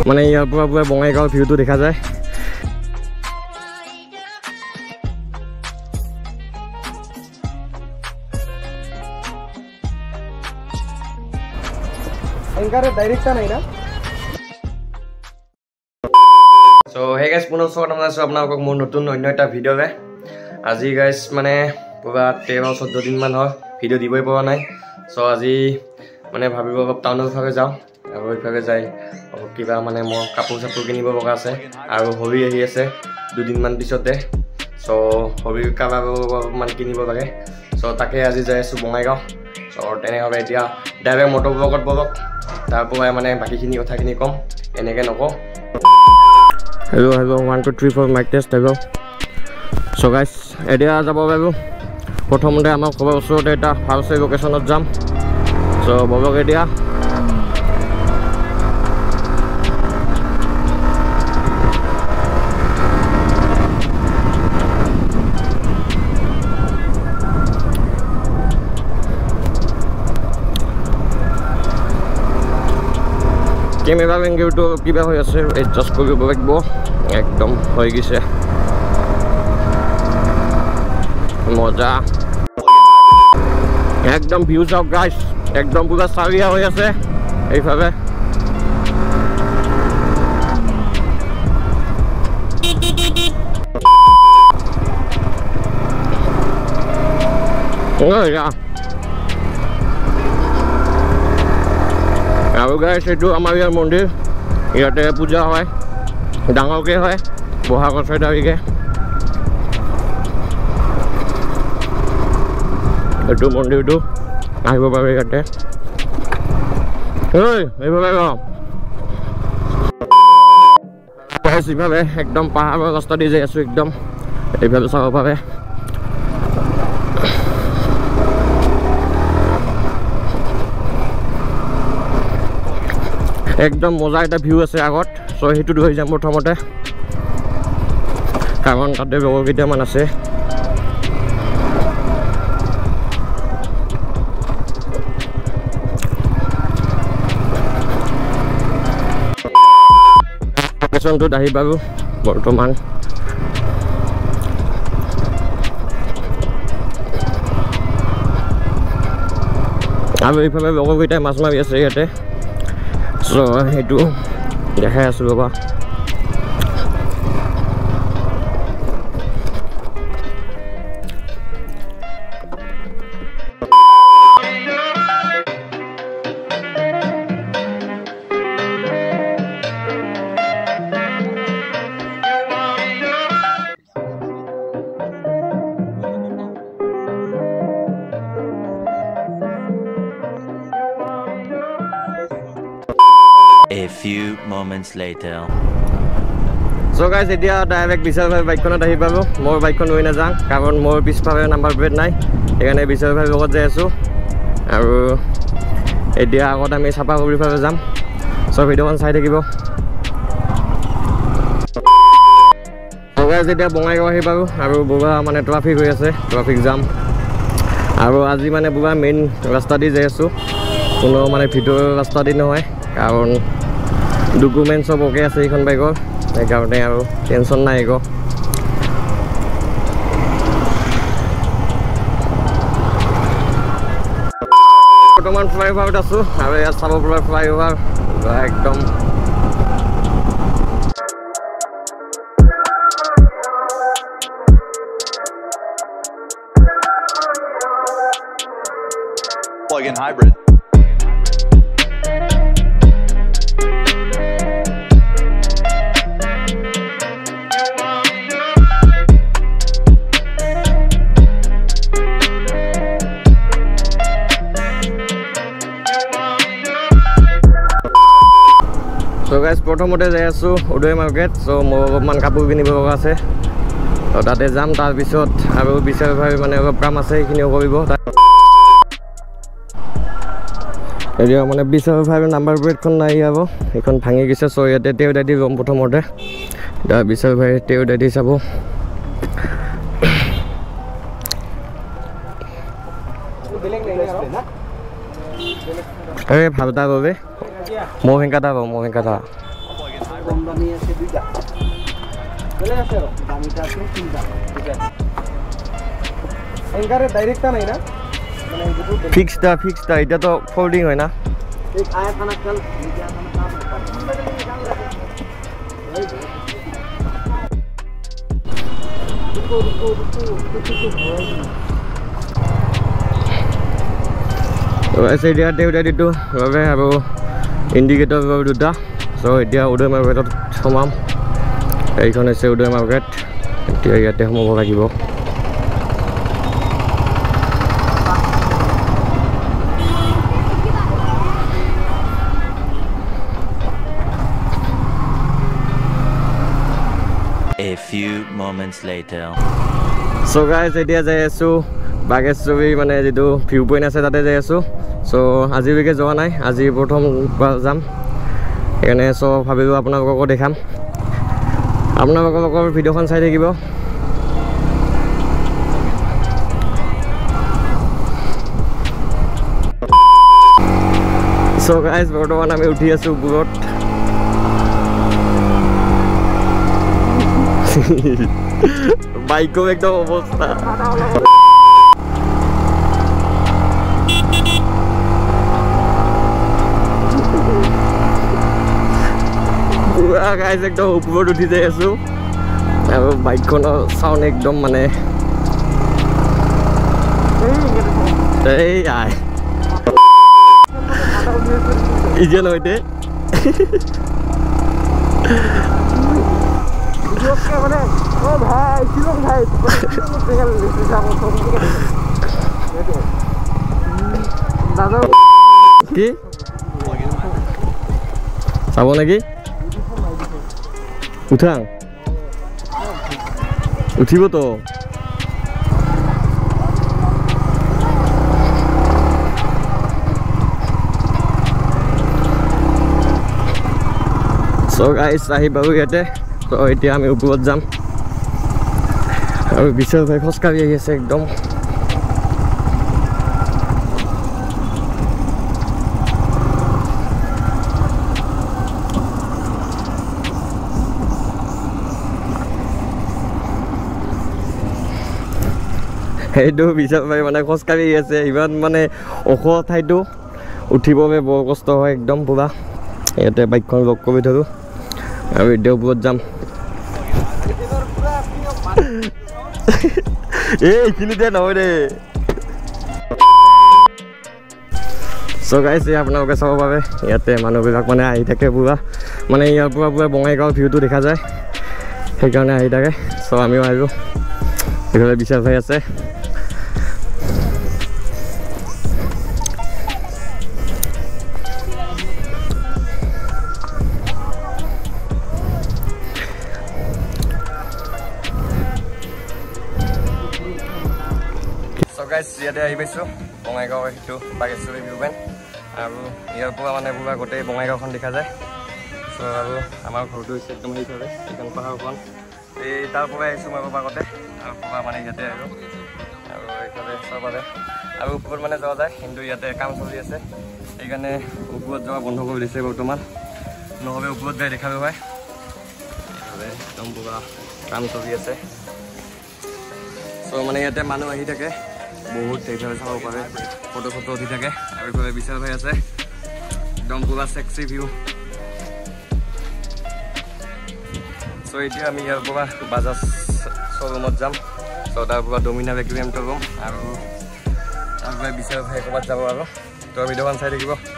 মানে ইয়াৰ পৰা পুৰা বঙাইগাঁৱৰ ভিউটো দেখা যায়। So hey guys, পুনৰ স্বাগতম জনাইছো আপোনালোকক মোৰ নতুন অন্য এটা ভিডিঅ'ৰে। আজি গাইজ মানে পুৰা 13-14 দিনমান হয় ভিডিঅ' দিবই পৰা নাই। চ' আজি মানে ভাবিব অলপ টাউনৰ ফালে যাওঁ আৰু এইফালে যাই অলপ কিবা মানে মোৰ কাপোৰ চাপোৰ কিনিব লগা আছে আৰু হবি আহি আছে দুদিনমান পিছতে। চ' হবিৰ কাবাৰ অলপমান কিনিব লাগে। চ' তাকে আজি যাই আছোঁ বঙাইগাঁও। চ' তেনেহ'লে এতিয়া ডাইৰেক্ট মটৰ ব্লগত বলক, তাৰ পৰাই মানে বাকীখিনি কথাখিনি ক'ম, এনেকৈ নকওঁ। Hello 1 2 3 4 mic test hello. So guys, এতিয়া যাব বাৰু প্ৰথমতে আমাৰ ক'ৰবাৰ ওচৰতে এটা ভাল চাই লোকেশ্যনত যাম। চ' বলক এতিয়া কেমেৰা এংগেলটো কিবা হৈ আছে, এডজাষ্ট কৰিব লাগিব। একদম হৈ গৈছে মজা, একদম ভিউ চাওক গাইজ, একদম পুৰা চাৰিয়া হৈ আছে এইফালে। আৰু গাইজ এইটো আমাৰ ইয়াৰ মন্দিৰ, ইয়াতে পূজা হয়, ডাঙৰকৈ হয় বহাগৰ 6 তাৰিখে। এইটো মন্দিৰটো আহিব পাৰে ইয়াতে। এইভাবে ইভাবে একদম পাহাৰৰ ৰাস্তা দি যাই আছোঁ, একদম এইফালে চাব পাৰে। একদম মজা এটা ভিউ আছে আগত। চ' সেইটো ধৰি যাম প্ৰথমতে, কাৰণ তাতে লগৰ কেইটামান আছে। লোকেশ্যনটোত আহি পালোঁ বৰ্তমান। আৰু এইফালে লগৰ কেইটাই মাছ মাৰি আছে ইয়াতে। চ' সেইটো দেখাই আছোঁ ৰ'বা। A few moments later. So guys, এতিয়া ডাইৰেক্ট বিশাল ভাই বাইকখনত আহি পালোঁ। মোৰ বাইকখন লৈ নাযাওঁ কাৰণ মোৰ পিছফালে নাম্বাৰ প্লেট নাই, সেইকাৰণে বিশাল ভাইৰ লগত যাই আছোঁ। আৰু এতিয়া আগত আমি চাপাগুৰিৰ ফালে যাম। চ' ভিডিঅ'খন চাই থাকিব। So guys, এতিয়া বঙাইগাঁও আহি পালোঁ আৰু বুবা মানে ট্ৰাফিক হৈ আছে, ট্ৰাফিক জাম। আৰু আজি মানে বুবা মেইন ৰাস্তা দি যাই আছোঁ, কোনো মানে ভিতৰৰ ৰাস্তা দি নহয়, কাৰণ ডকুমেণ্ট চব অ'কে আছে এইখন বাইকৰ, সেইকাৰণে আৰু টেনশ্যন নাই একো। বৰ্তমান ফ্লাইঅভাৰত আছোঁ আৰু ইয়াত চাব পৰা ফ্লাইঅভাৰ একদম Plug-in hybrid. So guys, প্ৰথমতে যাই আছোঁ উদয় মাৰ্কেট। চ' মোৰ অলপমান কাপোৰ কিনিব লগা আছে, ত' তাতে যাম। তাৰপিছত আৰু বিশাল ভাই মানে অলপ কাম আছে, সেইখিনিও কৰিব। এতিয়া মানে বিশাল ভাইৰ নাম্বাৰ প্লেটখন নাই যাব, সেইখন ভাঙি গৈছে। চ' ইয়াতে তেও দাদি ল'ম প্ৰথমতে। এতিয়া বিশাল ভাই তেও দাদি চাব। এই ভালটা বাবে মোহিংকাটা পাব মোহিংকাটা ফিক্সটা এটা তো ফোল্ডিং হয় না দিটো বাবে আৰু ইণ্ডিকেটৰ দুটা চ' এতিয়া উদয় মাৰ্কেটত সোমাম এইখন হৈছে উদয় মাৰ্কেট এতিয়া ইয়াতে সোমাব লাগিব A few moments later. So guys, এতিয়া যাই আছো বাগেশ্বৰী মানে যেটো ভিউ পইণ্ট আছে তাতে যাই আছো সো আজিলৈকে যোৱা নাই আজি প্ৰথম যাম এখানে সো ভাবিলো আপোনালোকক দেখাম আপোনালোকৰ ভিডিওখন চাই থাকিব সো গাইস বৰ্তমান আমি উঠি আছো ওপৰত বাইকো একদম অবস্থা পুৰা গাইস একদম উপৰত উঠি যাই আছো আৰু বাইকখনৰ সাউন্ড একদম মানে এই আই ইজেল হইতে ওকে মানে ও ভাই শিলং ভাই দাদা কি চাব নাকি উঠাং উঠিব তো সো গাইস আহিব ইয়াতে তো এতিয়া আমি ওপৰত যাম আৰু বিশাল ভাই খোজকাঢ়ি আহি আছে একদম এইটো বিশাল ভাই মানে খোজকাঢ়ি আছে ইমান মানে ওখ ঠাইটো উঠিবলৈ বৰ কষ্ট হয় একদম পুৰা ইয়াতে বাইকখন লক কৰি ধৰোঁ আৰু এতিয়া ওপৰত যাম এইখিনিতে নহয় দে সো গাইস আপোনালোকে চাব পাৰে ইয়াতে মানুহবিলাক মানে আহি থাকে পুৰা মানে ইয়াৰ পৰা পুৰা বঙাইগাঁও ভিউটো দেখা যায় সেইকাৰণে আহি থাকে সো আমিও আহিলোঁ এইফালে বিশাল ভাই আছে গাইস ইয়াতে আহি পাইছোঁ বঙাইগাঁও সেইটো বাগেশ্বৰী ভিউ পইণ্ট আৰু ইয়াৰ পৰা মানে পুৰা গোটেই বঙাইগাঁওখন দেখা যায় চ' আৰু আমাৰ ঘৰটো হৈছে একদম সেইফালে এইখন পাহাৰখন এই তাৰ পৰাই আহিছোঁ মই আগতে আৰু পুৰা মানে ইয়াতে আহিলোঁ আৰু এইফালে চবৰে আৰু ওপৰত মানে যোৱা যায় কিন্তু ইয়াতে কাম চলি আছে সেইকাৰণে ওপৰত যোৱা বন্ধ কৰি দিছে বৰ্তমান নহ'লে ওপৰত যাই দেখাব হয় এইফালে একদম পুৰা কাম চলি আছে চ' মানে ইয়াতে মানুহ আহি থাকে বহুত এইফালে চাব পাৰে ফটো ফটো উঠি থাকে আৰু এইফালে বিশাল ভাই আছে একদম পুৰা সেক্সি ভিউ চ' এতিয়া আমি ইয়াৰ পৰা বাজাজ শ্ব'ৰুমত যাম চ' তাৰ পৰা ডমিনাৰ একুৰিয়ামটো ল'ম আৰু তাৰ পৰা বিশাল ভাই ক'ৰবাত যাব আৰু তো ভিডিঅ'খন চাই থাকিব